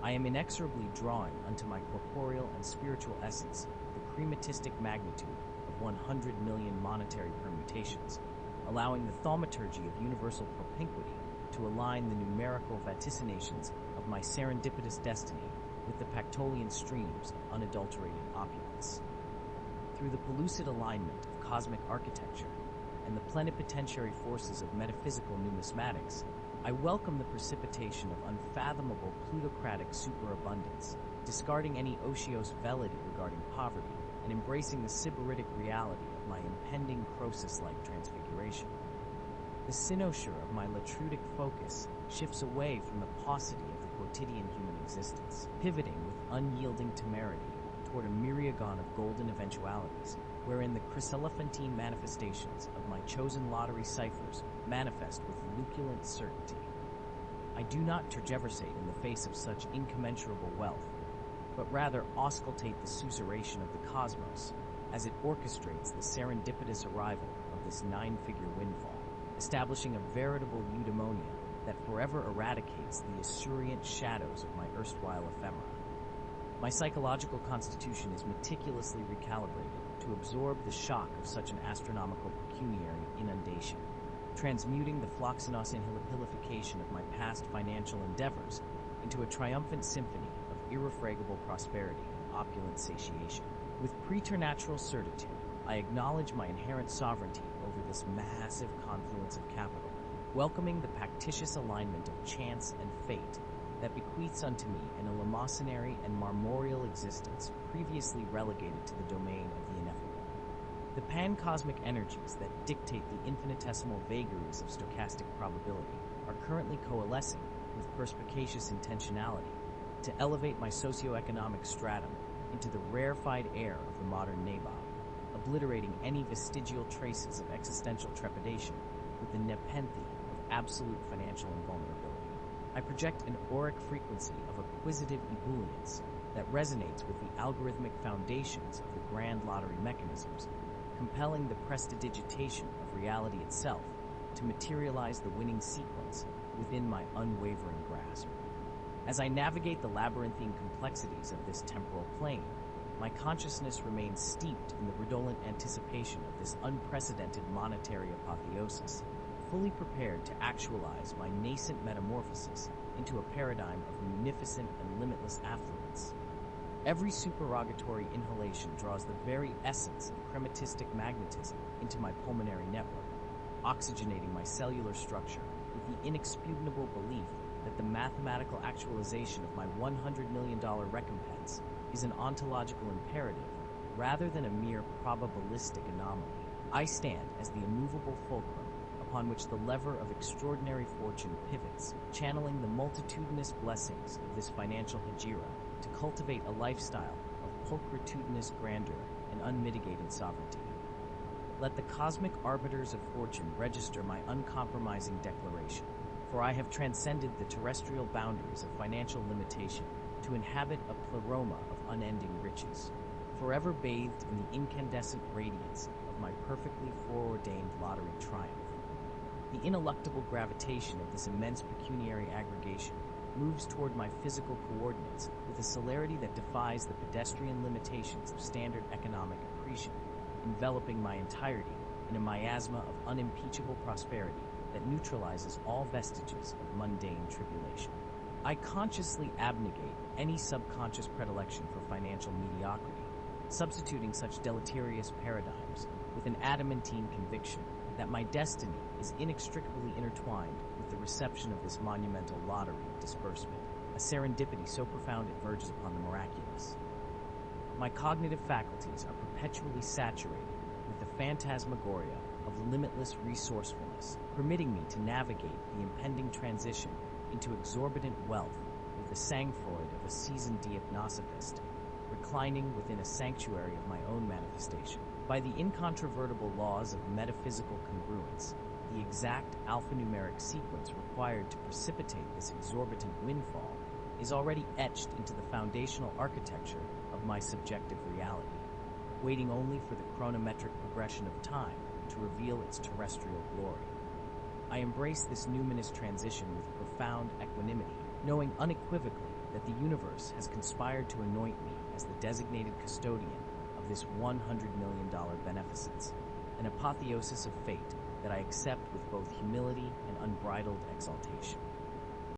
I am inexorably drawing unto my corporeal and spiritual essence the crematistic magnitude of 100 million monetary permutations, allowing the thaumaturgy of universal propinquity to align the numerical vaticinations of my serendipitous destiny with the Pactolian streams of unadulterated opulence. Through the pellucid alignment of cosmic architecture and the plenipotentiary forces of metaphysical numismatics, I welcome the precipitation of unfathomable plutocratic superabundance, discarding any otiose velity regarding poverty and embracing the sybaritic reality of my impending Croesus-like transfiguration. The cynosure of my latrudic focus shifts away from the paucity of the quotidian human existence, pivoting with unyielding temerity toward a myriagon of golden eventualities, wherein the chryselephantine manifestations of my chosen lottery ciphers manifest with luculent certainty. I do not tergiversate in the face of such incommensurable wealth, but rather auscultate the susurration of the cosmos as it orchestrates the serendipitous arrival of this nine-figure windfall, establishing a veritable eudaimonia that forever eradicates the esurient shadows of my erstwhile ephemera. My psychological constitution is meticulously recalibrated to absorb the shock of such an astronomical pecuniary inundation, transmuting the floxenos inhilification of my past financial endeavors into a triumphant symphony of irrefragable prosperity and opulent satiation. With preternatural certitude, I acknowledge my inherent sovereignty over this massive confluence of capital, welcoming the factitious alignment of chance and fate that bequeaths unto me an eleemosynary and marmoreal existence previously relegated to the domain of the ineffable. The pan-cosmic energies that dictate the infinitesimal vagaries of stochastic probability are currently coalescing with perspicacious intentionality to elevate my socioeconomic stratum into the rarefied air of the modern nabob, obliterating any vestigial traces of existential trepidation with the nepenthe of absolute financial invulnerability. I project an auric frequency of acquisitive ebullience that resonates with the algorithmic foundations of the grand lottery mechanisms, compelling the prestidigitation of reality itself to materialize the winning sequence within my unwavering grasp. As I navigate the labyrinthine complexities of this temporal plane, my consciousness remains steeped in the redolent anticipation of this unprecedented monetary apotheosis, fully prepared to actualize my nascent metamorphosis into a paradigm of munificent and limitless affluence. Every supererogatory inhalation draws the very essence of crematistic magnetism into my pulmonary network, oxygenating my cellular structure with the inexpugnable belief that the mathematical actualization of my $100 million recompense is an ontological imperative rather than a mere probabilistic anomaly. I stand as the immovable fulcrum upon which the lever of extraordinary fortune pivots, channeling the multitudinous blessings of this financial hegira to cultivate a lifestyle of pulchritudinous grandeur and unmitigated sovereignty. Let the cosmic arbiters of fortune register my uncompromising declaration, for I have transcended the terrestrial boundaries of financial limitation to inhabit a pleroma of unending riches, forever bathed in the incandescent radiance of my perfectly foreordained lottery triumph. The ineluctable gravitation of this immense pecuniary aggregation moves toward my physical coordinates with a celerity that defies the pedestrian limitations of standard economic accretion, enveloping my entirety in a miasma of unimpeachable prosperity that neutralizes all vestiges of mundane tribulation. I consciously abnegate any subconscious predilection for financial mediocrity, substituting such deleterious paradigms with an adamantine conviction that my destiny is inextricably intertwined with the reception of this monumental lottery disbursement, a serendipity so profound it verges upon the miraculous. My cognitive faculties are perpetually saturated with the phantasmagoria of limitless resourcefulness, permitting me to navigate the impending transition into exorbitant wealth with the sang-froid of a seasoned diagnosticist, reclining within a sanctuary of my own manifestation. By the incontrovertible laws of metaphysical congruence, the exact alphanumeric sequence required to precipitate this exorbitant windfall is already etched into the foundational architecture of my subjective reality, waiting only for the chronometric progression of time to reveal its terrestrial glory. I embrace this numinous transition with profound equanimity, knowing unequivocally that the universe has conspired to anoint me as the designated custodian of this $100 million beneficence, an apotheosis of fate that I accept with both humility and unbridled exaltation.